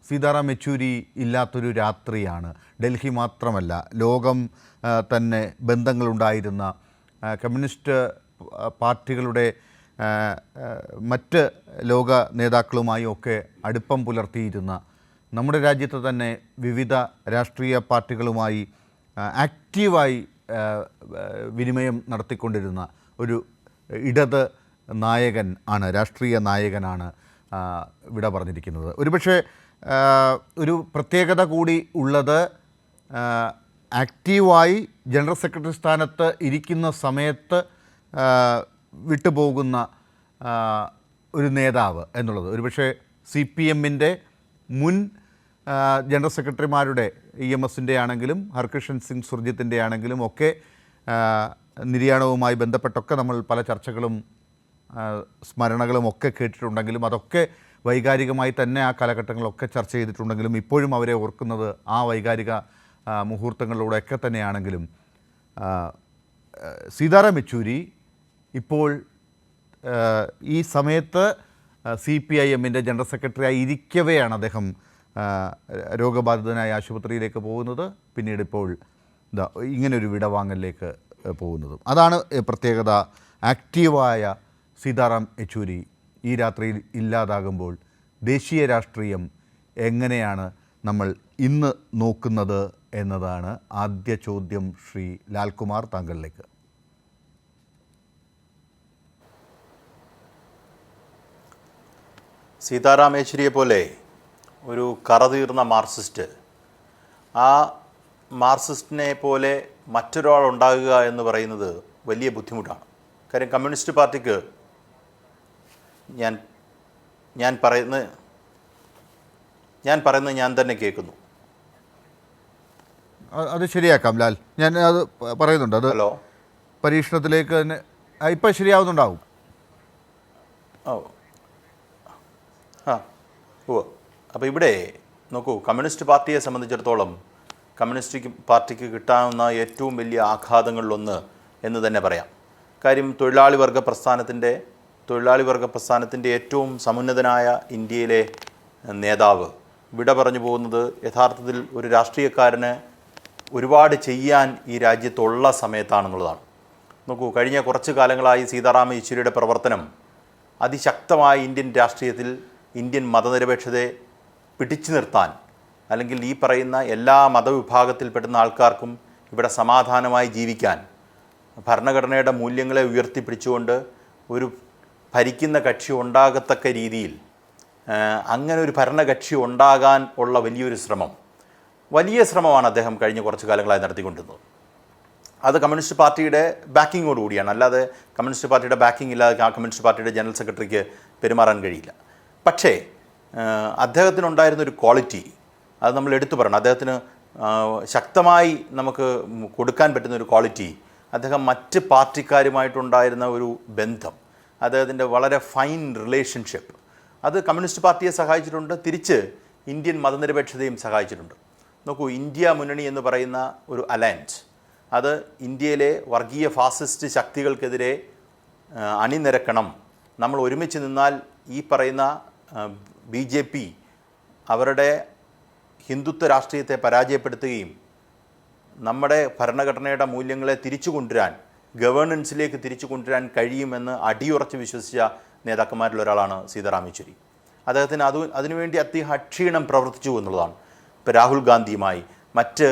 സീതാറാം യെച്ചൂരി ഇല്ലാത്തൊരു രാത്രിയാണ്. ഡൽഹി മാത്രമല്ല, ലോകം തന്നെ ബന്ധങ്ങളുണ്ടായിരുന്ന കമ്മ്യൂണിസ്റ്റ് പാർട്ടികളുടെ മറ്റ് ലോക നേതാക്കളുമായി ഒക്കെ അടുപ്പം പുലർത്തിയിരുന്ന, നമ്മുടെ രാജ്യത്ത് തന്നെ വിവിധ രാഷ്ട്രീയ പാർട്ടികളുമായി ആക്റ്റീവായി വിനിമയം നടത്തിക്കൊണ്ടിരുന്ന ഒരു ഇടത് നായകൻ ആണ്, രാഷ്ട്രീയ നായകനാണ് വിട പറഞ്ഞിരിക്കുന്നത്. ഒരുപക്ഷെ ഒരു പ്രത്യേകത കൂടി ഉള്ളത്, ആക്റ്റീവായി ജനറൽ സെക്രട്ടറി സ്ഥാനത്ത് ഇരിക്കുന്ന സമയത്ത് വിട്ടുപോകുന്ന ഒരു നേതാവ് എന്നുള്ളത്. ഒരുപക്ഷെ CPMൻ്റെ മുൻ ജനറൽ സെക്രട്ടറിമാരുടെ EMSൻ്റെ ആണെങ്കിലും ഹർകൃഷ്ണൻ സിംഗ് സുർജിത്തിൻ്റെ ആണെങ്കിലും ഒക്കെ നിര്യാണവുമായി ബന്ധപ്പെട്ടൊക്കെ നമ്മൾ പല ചർച്ചകളും സ്മരണകളും ഒക്കെ കേട്ടിട്ടുണ്ടെങ്കിലും അതൊക്കെ വൈകാരികമായി തന്നെ ആ കാലഘട്ടങ്ങളൊക്കെ ചർച്ച ചെയ്തിട്ടുണ്ടെങ്കിലും ഇപ്പോഴും അവരെ ഓർക്കുന്നത് ആ വൈകാരിക മുഹൂർത്തങ്ങളിലൂടെയൊക്കെ തന്നെയാണെങ്കിലും സീതാറാം യെച്ചൂരി ഇപ്പോൾ ഈ സമയത്ത് CPIMൻ്റെ ജനറൽ സെക്രട്ടറിയായി ഇരിക്കവെയാണ് അദ്ദേഹം രോഗബാധിതനായ ആശുപത്രിയിലേക്ക് പോകുന്നത്. പിന്നീട് ഇപ്പോൾ ഇങ്ങനൊരു വിടവാങ്ങലിലേക്ക് പോകുന്നതും അതാണ് പ്രത്യേകത. ആക്റ്റീവായ സീതാറാം യെച്ചൂരി ഈ രാത്രിയിൽ ഇല്ലാതാകുമ്പോൾ ദേശീയ രാഷ്ട്രീയം എങ്ങനെയാണ് നമ്മൾ ഇന്ന് നോക്കുന്നത് എന്നതാണ് ആദ്യ ചോദ്യം. ശ്രീ ലാൽകുമാർ, താങ്കളിലേക്ക്. സീതാറാം യെച്ചൂരിയെ പോലെ ഒരു കറതീർന്ന മാർക്സിസ്റ്റ്, ആ മാർക്സിസ്റ്റിനെ പോലെ മറ്റൊരാൾ ഉണ്ടാകുക എന്ന് പറയുന്നത് വലിയ ബുദ്ധിമുട്ടാണ്. കാര്യം കമ്മ്യൂണിസ്റ്റ് പാർട്ടിക്ക് ഞാൻ പറയുന്നത് ഞാൻ തന്നെ കേൾക്കുന്നു. അത് ശരിയാക്കാം ലാൽ, ഞാൻ അത് പറയുന്നുണ്ട്. അത് ഹലോ, പരീക്ഷണത്തിലേക്ക് തന്നെ ഇപ്പം ശരിയാവുന്നുണ്ടാവും. അപ്പോൾ ഇവിടെ നോക്കൂ, കമ്മ്യൂണിസ്റ്റ് പാർട്ടിയെ സംബന്ധിച്ചിടത്തോളം കമ്മ്യൂണിസ്റ്റ് പാർട്ടിക്ക് കിട്ടാവുന്ന ഏറ്റവും വലിയ ആഘാതങ്ങളിലൊന്ന് എന്ന് തന്നെ പറയാം. കാര്യം തൊഴിലാളി വർഗ പ്രസ്ഥാനത്തിൻ്റെ ഏറ്റവും സമുന്നതനായ ഇന്ത്യയിലെ നേതാവ് വിട പറഞ്ഞു പോകുന്നത് യഥാർത്ഥത്തിൽ ഒരു രാഷ്ട്രീയക്കാരന് ഒരുപാട് ചെയ്യാൻ ഈ രാജ്യത്തുള്ള സമയത്താണെന്നുള്ളതാണ്. നോക്കൂ, കഴിഞ്ഞ കുറച്ച് കാലങ്ങളായി സീതാറാം യെച്ചൂരിയുടെ പ്രവർത്തനം അതിശക്തമായ ഇന്ത്യൻ രാഷ്ട്രീയത്തിൽ ഇന്ത്യൻ മതനിരപേക്ഷതയെ പിടിച്ചു നിർത്താൻ, അല്ലെങ്കിൽ ഈ പറയുന്ന എല്ലാ മതവിഭാഗത്തിൽപ്പെടുന്ന ആൾക്കാർക്കും ഇവിടെ സമാധാനമായി ജീവിക്കാൻ, ഭരണഘടനയുടെ മൂല്യങ്ങളെ ഉയർത്തിപ്പിടിച്ചുകൊണ്ട് ഒരു ഭരിക്കുന്ന കക്ഷി ഉണ്ടാകത്തക്ക രീതിയിൽ അങ്ങനെ ഒരു ഭരണകക്ഷി ഉണ്ടാകാൻ ഉള്ള വലിയ ശ്രമമാണ് അദ്ദേഹം കഴിഞ്ഞ കുറച്ച് കാലങ്ങളായി നടത്തിക്കൊണ്ടിരുന്നത്. അത് കമ്മ്യൂണിസ്റ്റ് പാർട്ടിയുടെ ബാക്കിങ്ങോടുകൂടിയാണ്. അല്ലാതെ കമ്മ്യൂണിസ്റ്റ് പാർട്ടിയുടെ ബാക്കിംഗ് ഇല്ലാതെ ആ കമ്മ്യൂണിസ്റ്റ് പാർട്ടിയുടെ ജനറൽ സെക്രട്ടറിക്ക് പെരുമാറാൻ കഴിയില്ല. പക്ഷേ അദ്ദേഹത്തിനുണ്ടായിരുന്നൊരു ക്വാളിറ്റി, അത് നമ്മൾ എടുത്തു പറയണം. അദ്ദേഹത്തിന് ശക്തമായി നമുക്ക് കൊടുക്കാൻ പറ്റുന്ന ഒരു ക്വാളിറ്റി, അദ്ദേഹം മറ്റ് പാർട്ടിക്കാരുമായിട്ടുണ്ടായിരുന്ന ഒരു ബന്ധം, അദ്ദേഹത്തിൻ്റെ വളരെ ഫൈൻ റിലേഷൻഷിപ്പ്, അത് കമ്മ്യൂണിസ്റ്റ് പാർട്ടിയെ സഹായിച്ചിട്ടുണ്ട്. തിരിച്ച് ഇന്ത്യൻ മതനിരപേക്ഷതയും സഹായിച്ചിട്ടുണ്ട്. നോക്കൂ, ഇന്ത്യ മുന്നണി എന്ന് പറയുന്ന ഒരു അലയൻസ്, അത് ഇന്ത്യയിലെ വർഗീയ ഫാസിസ്റ്റ് ശക്തികൾക്കെതിരെ അണിനിരക്കണം, നമ്മൾ ഒരുമിച്ച് നിന്നാൽ ഈ പറയുന്ന BJP അവരുടെ ഹിന്ദുത്വ രാഷ്ട്രീയത്തെ പരാജയപ്പെടുത്തുകയും നമ്മുടെ ഭരണഘടനയുടെ മൂല്യങ്ങളെ തിരിച്ചു കൊണ്ടുവരാൻ, ഗവേണൻസിലേക്ക് തിരിച്ചു കൊണ്ടുവരാൻ കഴിയുമെന്ന് അടിയുറച്ച് വിശ്വസിച്ച നേതാക്കന്മാരിൽ ഒരാളാണ് സീതാറാം യെച്ചൂരി. അദ്ദേഹത്തിന് അതിനുവേണ്ടി അക്ഷീണം പ്രവർത്തിച്ചു എന്നുള്ളതാണ്. ഇപ്പോൾ രാഹുൽ ഗാന്ധിയുമായി, മറ്റ്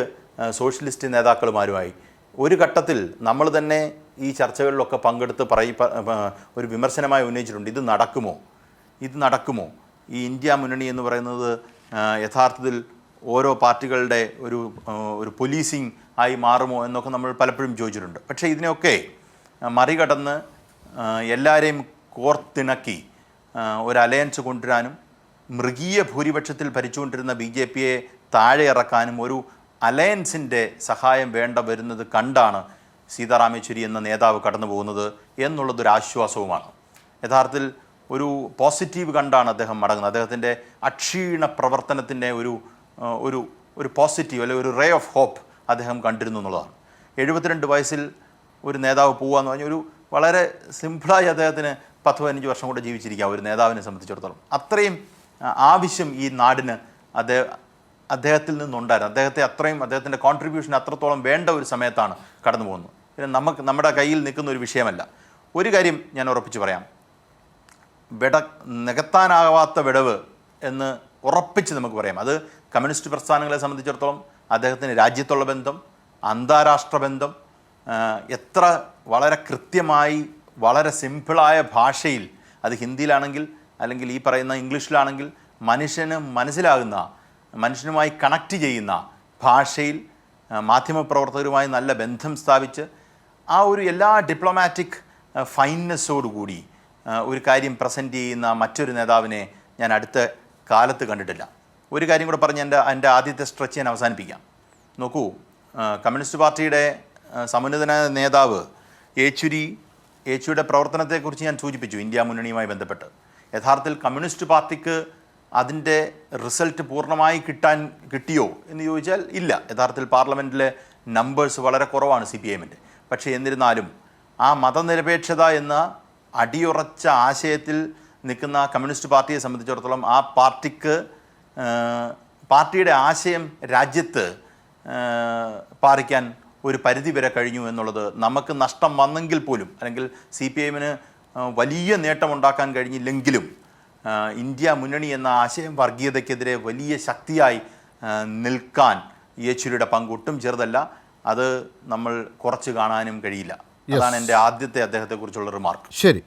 സോഷ്യലിസ്റ്റ് നേതാക്കളുമാരുമായി ഒരു ഘട്ടത്തിൽ നമ്മൾ തന്നെ ഈ ചർച്ചകളിലൊക്കെ പങ്കെടുത്ത് ഒരു വിമർശനമായി ഉന്നയിച്ചിട്ടുണ്ട്. ഇത് നടക്കുമോ? ഈ ഇന്ത്യ മുന്നണി എന്ന് പറയുന്നത് യഥാർത്ഥത്തിൽ ഓരോ പാർട്ടികളുടെ ഒരു പോലീസിങ് ആയി മാറുമോ എന്നൊക്കെ നമ്മൾ പലപ്പോഴും ചോദിച്ചിട്ടുണ്ട്. പക്ഷേ ഇതിനെയൊക്കെ മറികടന്ന് എല്ലാവരെയും കോർത്തിണക്കി ഒരു അലയൻസ് കൊണ്ടുവരാനും, മൃഗീയ ഭൂരിപക്ഷത്തിൽ ഭരിച്ചുകൊണ്ടിരുന്ന BJPയെ താഴെ ഇറക്കാനും ഒരു അലയൻസിൻ്റെ സഹായം വരുന്നത് കണ്ടാണ് സീതാറാം യെച്ചൂരി എന്ന നേതാവ് കടന്നു പോകുന്നത് എന്നുള്ളതൊരു ആശ്വാസവുമാണ്. യഥാർത്ഥത്തിൽ ഒരു പോസിറ്റീവ് കണ്ടാണ് അദ്ദേഹം മടങ്ങുന്നത്. അദ്ദേഹത്തിൻ്റെ അക്ഷീണ പ്രവർത്തനത്തിൻ്റെ ഒരു പോസിറ്റീവ്, അല്ലെങ്കിൽ ഒരു റേ ഓഫ് ഹോപ്പ് അദ്ദേഹം കണ്ടിരുന്നു എന്നുള്ളതാണ്. 72 വയസ്സിൽ ഒരു നേതാവ് പോവുകയെന്ന് പറഞ്ഞാൽ വളരെ സിമ്പിളായി അദ്ദേഹത്തിന് 10-15 വർഷം കൂടെ ജീവിച്ചിരിക്കാം ഒരു നേതാവിനെ സംബന്ധിച്ചിടത്തോളം. അത്രയും ആവശ്യം ഈ നാടിന് അദ്ദേഹത്തിൽ നിന്നുണ്ടായിരുന്നു. അദ്ദേഹത്തിൻ്റെ കോൺട്രിബ്യൂഷൻ അത്രത്തോളം വേണ്ട ഒരു സമയത്താണ് കടന്നു പോകുന്നത്. പിന്നെ നമ്മുടെ കയ്യിൽ നിൽക്കുന്ന ഒരു വിഷയമല്ല. ഒരു കാര്യം ഞാൻ ഉറപ്പിച്ച് പറയാം, നികത്താനാവാത്ത വിടവ് എന്ന് ഉറപ്പിച്ച് നമുക്ക് പറയാം. അത് കമ്മ്യൂണിസ്റ്റ് പ്രസ്ഥാനങ്ങളെ സംബന്ധിച്ചിടത്തോളം അദ്ദേഹത്തിന് രാജ്യത്തുള്ള ബന്ധം, അന്താരാഷ്ട്ര ബന്ധം, എത്ര വളരെ കൃത്യമായി വളരെ സിമ്പിളായ ഭാഷയിൽ, അത് ഹിന്ദിയിലാണെങ്കിൽ അല്ലെങ്കിൽ ഈ പറയുന്ന ഇംഗ്ലീഷിലാണെങ്കിൽ മനുഷ്യന് മനസ്സിലാകുന്ന, മനുഷ്യനുമായി കണക്റ്റ് ചെയ്യുന്ന ഭാഷയിൽ മാധ്യമപ്രവർത്തകരുമായി നല്ല ബന്ധം സ്ഥാപിച്ച് ആ ഒരു എല്ലാ ഡിപ്ലോമാറ്റിക് ഫൈൻനെസ്സോടുകൂടി ഒരു കാര്യം പ്രസൻറ്റ് ചെയ്യുന്ന മറ്റൊരു നേതാവിനെ ഞാൻ അടുത്ത കാലത്ത് കണ്ടിട്ടില്ല. ഒരു കാര്യം കൂടെ പറഞ്ഞ് എൻ്റെ ആദ്യത്തെ സ്ട്രെച്ച് ഞാൻ അവസാനിപ്പിക്കാം. നോക്കൂ, കമ്മ്യൂണിസ്റ്റ് പാർട്ടിയുടെ സമുന്നതനായ നേതാവ് യേച്ചൂരിയുടെ പ്രവർത്തനത്തെക്കുറിച്ച് ഞാൻ സൂചിപ്പിച്ചു ഇന്ത്യ മുന്നണിയുമായി ബന്ധപ്പെട്ട്. യഥാർത്ഥത്തിൽ കമ്മ്യൂണിസ്റ്റ് പാർട്ടിക്ക് അതിൻ്റെ റിസൾട്ട് പൂർണ്ണമായി കിട്ടിയോ എന്ന് ചോദിച്ചാൽ ഇല്ല. യഥാർത്ഥത്തിൽ പാർലമെൻറ്റിലെ നമ്പേഴ്സ് വളരെ കുറവാണ് CPIMൻ്റെ. പക്ഷേ എന്നിരുന്നാലും ആ മതനിരപേക്ഷത എന്ന അടിയുറച്ച ആശയത്തിൽ നിൽക്കുന്ന കമ്മ്യൂണിസ്റ്റ് പാർട്ടിയെ സംബന്ധിച്ചിടത്തോളം ആ പാർട്ടിയുടെ ആശയം രാജ്യത്ത് പാലിക്കാൻ ഒരു പരിധി വരെ കഴിഞ്ഞു എന്നുള്ളത് നമുക്ക് നഷ്ടം വന്നെങ്കിൽ പോലും, അല്ലെങ്കിൽ CPIMന് വലിയ നേട്ടമുണ്ടാക്കാൻ കഴിഞ്ഞില്ലെങ്കിലും ഇന്ത്യ മുന്നണി എന്ന ആശയം വർഗീയതയ്ക്കെതിരെ വലിയ ശക്തിയായി നിൽക്കാൻ യെച്ചൂരിയുടെ പങ്ക് ഒട്ടും ചെറുതല്ല. അത് നമ്മൾ കുറച്ച് കാണാനും കഴിയില്ല. അതാണ് എൻ്റെ ആദ്യത്തെ അദ്ദേഹത്തെക്കുറിച്ചുള്ള റിമാർക്ക്. ശരി.